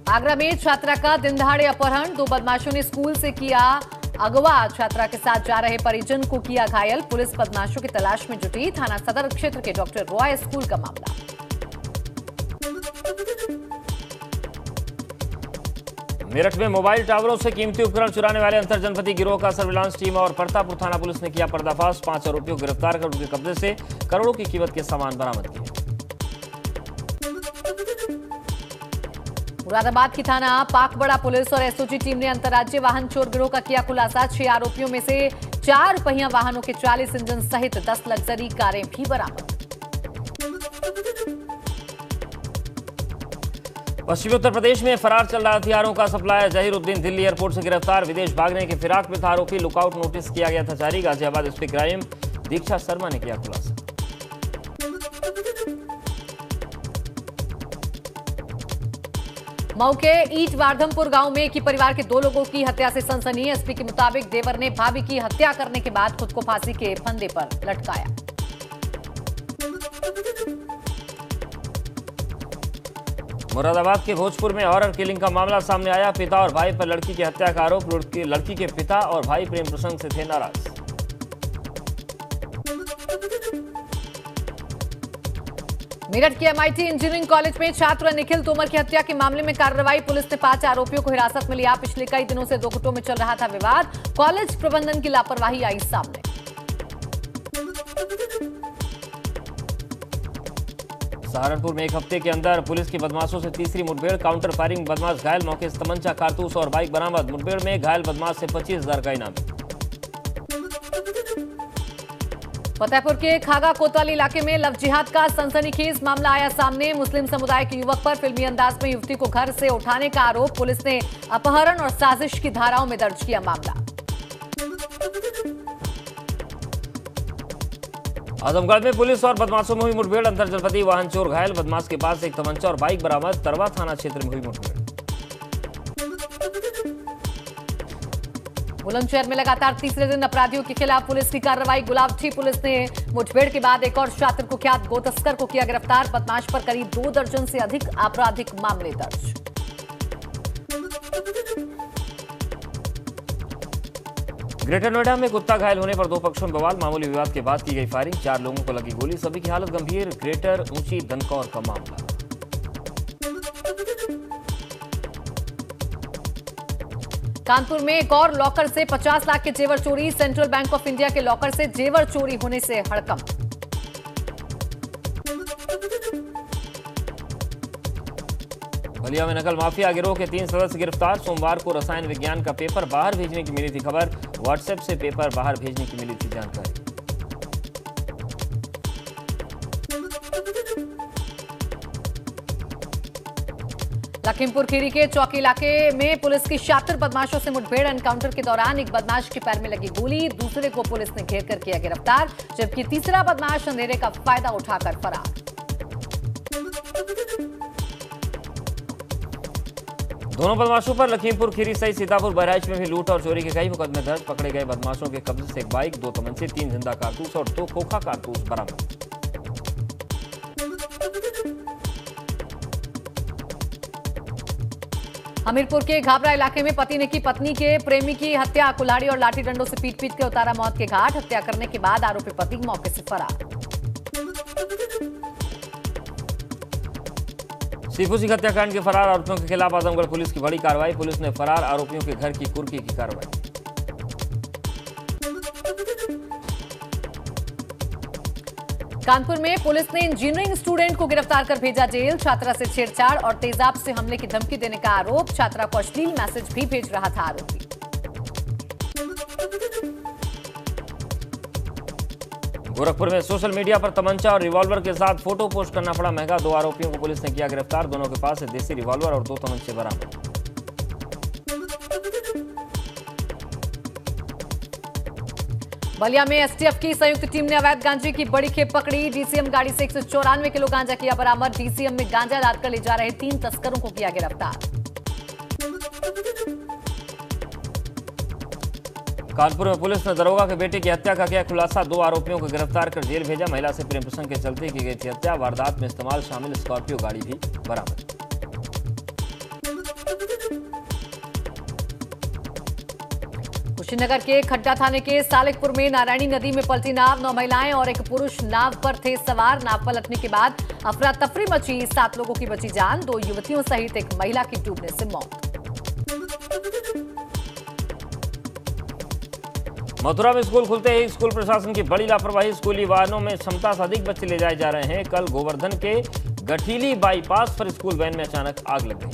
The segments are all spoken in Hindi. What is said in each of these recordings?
आगरा में छात्रा का दिन दहाड़े अपहरण, 2 बदमाशों ने स्कूल से किया अगवा, छात्रा के साथ जा रहे परिजन को किया घायल, पुलिस बदमाशों की तलाश में जुटी, थाना सदर क्षेत्र के डॉक्टर रॉय स्कूल का मामला। मेरठ में मोबाइल टावरों से कीमती उपकरण चुराने वाले अंतरजनपदीय गिरोह का सर्विलांस टीम और परतापुर थाना पुलिस ने किया पर्दाफाश, 5 आरोपियों को गिरफ्तार कर उनके कब्जे से करोड़ों की कीमत के सामान बरामद किए। मुरादाबाद की थाना पाकबड़ा पुलिस और एसओजी टीम ने अंतर्राज्यीय वाहन चोर गिरोह का किया खुलासा, 6 आरोपियों में से 4 पहिया वाहनों के 40 इंजन सहित 10 लग्जरी कारें भी बरामद। पश्चिमी उत्तर प्रदेश में फरार चल रहा हथियारों का सप्लायर जहीरुद्दीन दिल्ली एयरपोर्ट से गिरफ्तार, विदेश भागने के फिराक में था आरोपी, लुकआउट नोटिस किया गया था जारी। गाजियाबाद एसपी क्राइम दीक्षा शर्मा ने किया खुलासा। मऊ के ईट वार्धमपुर गांव में एक ही परिवार के 2 लोगों की हत्या से सनसनी, एसपी के मुताबिक देवर ने भाभी की हत्या करने के बाद खुद को फांसी के फंदे पर लटकाया। मुरादाबाद के भोजपुर में हॉरर किलिंग का मामला सामने आया, पिता और भाई पर लड़की की हत्या का आरोप, लड़की के पिता और भाई प्रेम प्रसंग से थे नाराज। मेरठ के एमआईटी इंजीनियरिंग कॉलेज में छात्र निखिल तोमर की हत्या के मामले में कार्रवाई, पुलिस ने 5 आरोपियों को हिरासत में लिया। पिछले कई दिनों से 2 गुटों में चल रहा था विवाद, कॉलेज प्रबंधन की लापरवाही आई सामने। सहारनपुर में एक हफ्ते के अंदर पुलिस की बदमाशों से तीसरी मुठभेड़, काउंटर फायरिंग, बदमाश घायल, मौके से तमंचा, कारतूस और बाइक बरामद। मुठभेड़ में घायल बदमाश से 25,000 का इनाम। फतेहपुर के खागा कोतवाली इलाके में लव जिहाद का सनसनीखेज मामला आया सामने, मुस्लिम समुदाय के युवक पर फिल्मी अंदाज में युवती को घर से उठाने का आरोप, पुलिस ने अपहरण और साजिश की धाराओं में दर्ज किया मामला। आजमगढ़ में पुलिस और बदमाशों में हुई मुठभेड़, अंतरजनपदीय वाहन चोर घायल, बदमाश के पास एक तमंचा और बाइक बरामद। तरवा थाना क्षेत्र में हुई मुठभेड़। बुलंदशहर में लगातार तीसरे दिन अपराधियों के खिलाफ पुलिस की कार्रवाई, गुलाबटी पुलिस ने मुठभेड़ के बाद एक और शातिर कुख्यात गो तस्कर को किया गिरफ्तार, बदमाश पर करीब 2 दर्जन से अधिक आपराधिक मामले दर्ज। ग्रेटर नोएडा में कुत्ता घायल होने पर 2 पक्षों में बवाल, मामूली विवाद के बाद की गई फायरिंग, 4 लोगों को लगी गोली, सभी की हालत गंभीर। ग्रेटर ऊंची दनकौर का मामला। कानपुर में एक और लॉकर से 50 लाख के जेवर चोरी, सेंट्रल बैंक ऑफ इंडिया के लॉकर से जेवर चोरी होने से हड़कंप। बलिया में नकल माफिया गिरोह के 3 सदस्य गिरफ्तार, सोमवार को रसायन विज्ञान का पेपर बाहर भेजने की मिली थी खबर, व्हाट्सएप से पेपर बाहर भेजने की मिली थी जानकारी। लखीमपुर खीरी के चौकी इलाके में पुलिस की शातिर बदमाशों से मुठभेड़, एनकाउंटर के दौरान एक बदमाश के पैर में लगी गोली, दूसरे को पुलिस ने घेर कर किया गिरफ्तार, जबकि तीसरा बदमाश अंधेरे का फायदा उठाकर फरार। दोनों बदमाशों पर लखीमपुर खीरी सहित सीतापुर बहराइच में भी लूट और चोरी के कई मुकदमे दर्ज, पकड़े गए बदमाशों के कब्जे से एक बाइक, 2 तमंचे, 3 जिंदा कारतूस और 2 खोखा कारतूस बरामद। हमीरपुर के घाबरा इलाके में पति ने की पत्नी के प्रेमी की हत्या, कुल्हाड़ी और लाठी डंडों से पीट के उतारा मौत के घाट, हत्या करने के बाद आरोपी पति मौके से फरार। सीपू सिंह हत्याकांड के फरार आरोपियों के खिलाफ आजमगढ़ पुलिस की बड़ी कार्रवाई, पुलिस ने फरार आरोपियों के घर की कुर्की की कार्रवाई। कानपुर में पुलिस ने इंजीनियरिंग स्टूडेंट को गिरफ्तार कर भेजा जेल, छात्रा से छेड़छाड़ और तेजाब से हमले की धमकी देने का आरोप, छात्रा को अश्लील मैसेज भी भेज रहा था आरोपी। गोरखपुर में सोशल मीडिया पर तमंचा और रिवॉल्वर के साथ फोटो पोस्ट करना पड़ा महंगा, 2 आरोपियों को पुलिस ने किया गिरफ्तार, दोनों के पास से देसी रिवॉल्वर और 2 तमंचे बरामद। बलिया में एसटीएफ की संयुक्त टीम ने अवैध गांजे की बड़ी खेप पकड़ी, डीसीएम गाड़ी से 194 किलो गांजा किया बरामद, डीसीएम में गांजा लादकर ले जा रहे 3 तस्करों को किया गिरफ्तार। कानपुर में पुलिस ने दरोगा के बेटे की हत्या का किया खुलासा। 2 आरोपियों को गिरफ्तार कर जेल भेजा। महिला से प्रेम प्रसंग के चलते की गई थी हत्या। वारदात में इस्तेमाल शामिल स्कॉर्पियो गाड़ी भी बरामद। कुशीनगर के खड्डा थाने के सालिकपुर में नारायणी नदी में पलटी नाव। 9 महिलाएं और एक पुरुष नाव पर थे सवार। नाव पलटने के बाद अफरा तफरी मची। 7 लोगों की बची जान। 2 युवतियों सहित एक महिला की डूबने से मौत। मथुरा में स्कूल खुलते ही स्कूल प्रशासन की बड़ी लापरवाही। स्कूली वाहनों में क्षमता से अधिक बच्चे ले जाए जा रहे हैं। कल गोवर्धन के गठीली बाईपास पर स्कूल वैन में अचानक आग लग गई।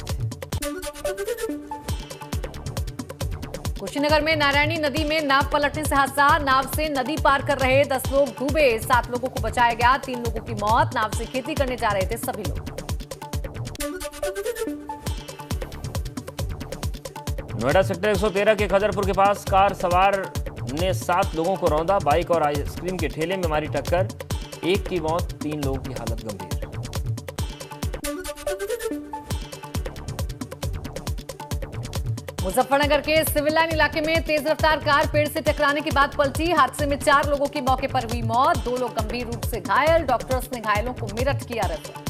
कुशीनगर में नारायणी नदी में नाव पलटने से हादसा। नाव से नदी पार कर रहे 10 लोग डूबे। 7 लोगों को बचाया गया। 3 लोगों की मौत। नाव से खेती करने जा रहे थे सभी लोग। नोएडा सेक्टर 113 के खजरपुर के पास कार सवार ने 7 लोगों को रौंदा। बाइक और आइसक्रीम के ठेले में मारी टक्कर। 1 की मौत, 3 लोगों की हालत गंभीर। मुजफ्फरनगर के सिविल लाइन इलाके में तेज रफ्तार कार पेड़ से टकराने के बाद पलटी। हादसे में 4 लोगों की मौके पर हुई मौत। 2 लोग गंभीर रूप से घायल। डॉक्टर्स ने घायलों को मेरठ किया रेफर।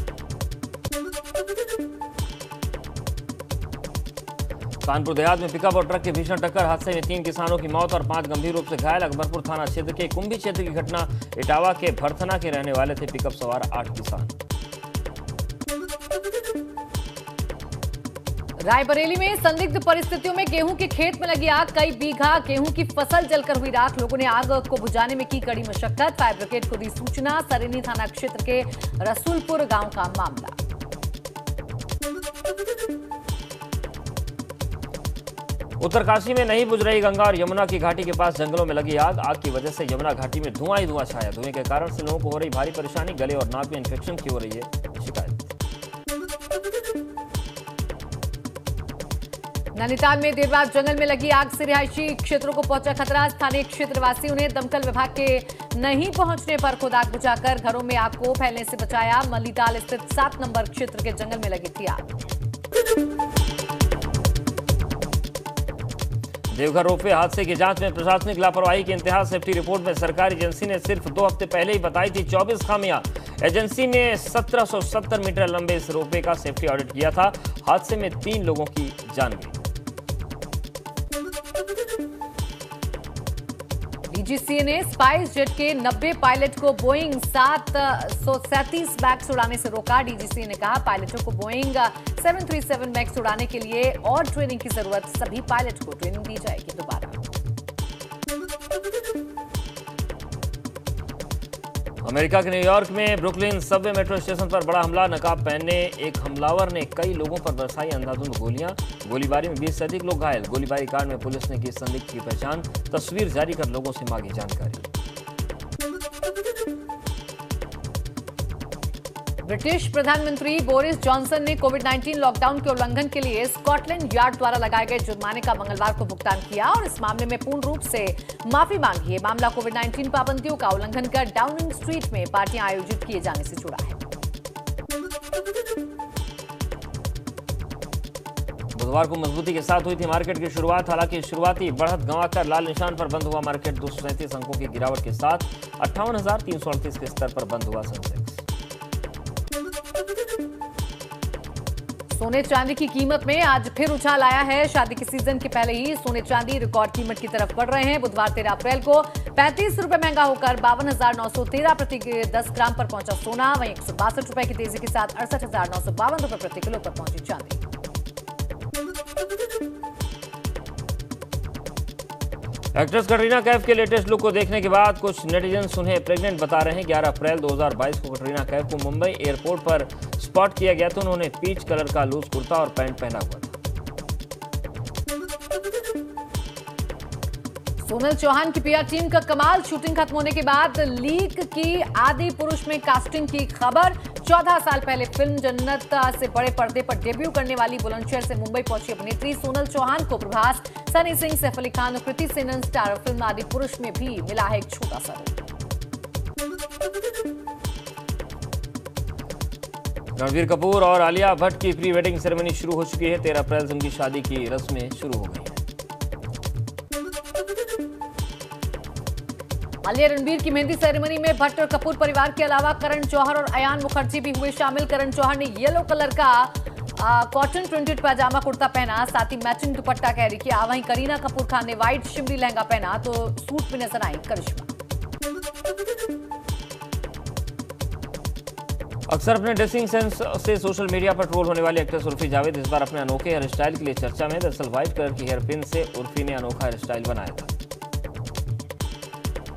कानपुर देहात में पिकअप और ट्रक की भीषण टक्कर। हादसे में 3 किसानों की मौत और 5 गंभीर रूप से घायल। अकबरपुर थाना क्षेत्र के कुंभी क्षेत्र की घटना। इटावा के भरथना के रहने वाले थे पिकअप सवार 8 किसान। रायबरेली में संदिग्ध परिस्थितियों में गेहूं के खेत में लगी आग। कई बीघा गेहूं की फसल जलकर हुई राख। लोगों ने आग को बुझाने में की कड़ी मशक्कत। फायर ब्रिगेड को दी सूचना। सरेनी थाना क्षेत्र के रसूलपुर गांव का मामला। उत्तरकाशी में नहीं बुझ रही गंगा और यमुना की घाटी के पास जंगलों में लगी आग। आग की वजह से यमुना घाटी में धुआं ही धुआं छाया। धुएं के कारण से लोगों को हो रही भारी परेशानी। गले और नाक में इन्फेक्शन की हो रही है शिकायत। नैनीताल में देर रात जंगल में लगी आग से रिहायशी क्षेत्रों को पहुंचा खतरा। स्थानीय क्षेत्रवासियों ने दमकल विभाग के नहीं पहुंचने पर खुद आग बुझाकर घरों में आग को फैलने से बचाया। मल्लीताल स्थित 7 नंबर क्षेत्र के जंगल में लगी थी आग। देवघर रोपवे हादसे की जांच में प्रशासनिक लापरवाही की इंतहा। सेफ्टी रिपोर्ट में सरकारी एजेंसी ने सिर्फ 2 हफ्ते पहले ही बताई थी 24 खामियां। एजेंसी ने 1770 मीटर लंबे इस रोपवे का सेफ्टी ऑडिट किया था। हादसे में 3 लोगों की जान गई। डीजीसीए ने स्पाइस जेट के 90 पायलट को बोइंग 737 मैक्स उड़ाने से रोका। डीजीसीए ने कहा पायलटों को बोइंग 737 मैक्स उड़ाने के लिए और ट्रेनिंग की जरूरत। सभी पायलट को ट्रेनिंग दी जाएगी दोबारा। अमेरिका के न्यूयॉर्क में ब्रुकलिन सबवे मेट्रो स्टेशन पर बड़ा हमला। नकाब पहने एक हमलावर ने कई लोगों पर बरसाई अंधाधुंध गोलियां। गोलीबारी में 20 से अधिक लोग घायल। गोलीबारी कांड में पुलिस ने की संदिग्ध की पहचान। तस्वीर जारी कर लोगों से मांगी जानकारी। ब्रिटिश प्रधानमंत्री बोरिस जॉनसन ने कोविड-19 लॉकडाउन के उल्लंघन के लिए स्कॉटलैंड यार्ड द्वारा लगाए गए जुर्माने का मंगलवार को भुगतान किया और इस मामले में पूर्ण रूप से माफी मांगी है। मामला कोविड-19 पाबंदियों का उल्लंघन कर डाउनिंग स्ट्रीट में पार्टियां आयोजित किए जाने से जुड़ा है। बुधवार को मजबूती के साथ हुई थी मार्केट की शुरुआत। हालांकि शुरुआती बढ़त गंवाकर लाल निशान पर बंद हुआ मार्केट। 237 अंकों की गिरावट के साथ 58,338 के स्तर पर बंद हुआ सेंसेक्स। सोने चांदी की कीमत में आज फिर उछाल आया है। शादी के सीजन के पहले ही सोने चांदी रिकॉर्ड कीमत की तरफ बढ़ रहे हैं। बुधवार 13 अप्रैल को 35 रुपए महंगा होकर 52,913 प्रति 10 ग्राम पर पहुंचा सोना। वहीं 162 रुपए की तेजी के साथ 68,952 रुपए प्रति किलो पर पहुंची चांदी। एक्ट्रेस कटरीना कैफ के लेटेस्ट लुक को देखने के बाद कुछ नेटिजन्स उन्हें प्रेग्नेंट बता रहे हैं। 11 अप्रैल 2022 को कटरीना कैफ को मुंबई एयरपोर्ट पर स्पॉट किया गया था। उन्होंने पीच कलर का लूज कुर्ता और पैंट पहना हुआ था। सोनल चौहान की पीआर टीम का कमाल। शूटिंग खत्म होने के बाद लीक की आदि पुरुष में कास्टिंग की खबर। 14 साल पहले फिल्म जन्नत से बड़े पर्दे पर डेब्यू करने वाली बुलंदशहर से मुंबई पहुंची अभिनेत्री सोनल चौहान को प्रभास, सनी सिंह, सैफ अली खान और कृति सेनन स्टार फिल्म आदि पुरुष में भी मिला है एक छोटा सा रोल। रणबीर कपूर और आलिया भट्ट की प्री वेडिंग सेरेमनी शुरू हो चुकी है। 13 अप्रैल से उनकी शादी की रस्में शुरू हो गई हैं। आलिया रणबीर की मेहंदी सेरेमनी में भट्ट और कपूर परिवार के अलावा करण जौहर और अयान मुखर्जी भी हुए शामिल। करण जौहर ने येलो कलर का कॉटन प्रिंटेड पैजामा कुर्ता पहना, साथ ही मैचिंग दुपट्टा कैरी किया। वहीं करीना कपूर खान ने व्हाइट शिमरी लहंगा पहना तो सूट में नजर आई करिश्मा। अक्सर अपने ड्रेसिंग सेंस से सोशल मीडिया पर ट्रोल होने वाली एक्ट्रेस उर्फी जावेद इस बार अपने अनोखे हेयर स्टाइल के लिए चर्चा में। दरअसल व्हाइट कलर की हेयर पिन से उर्फी ने अनोखा हेयर स्टाइल बनाया था।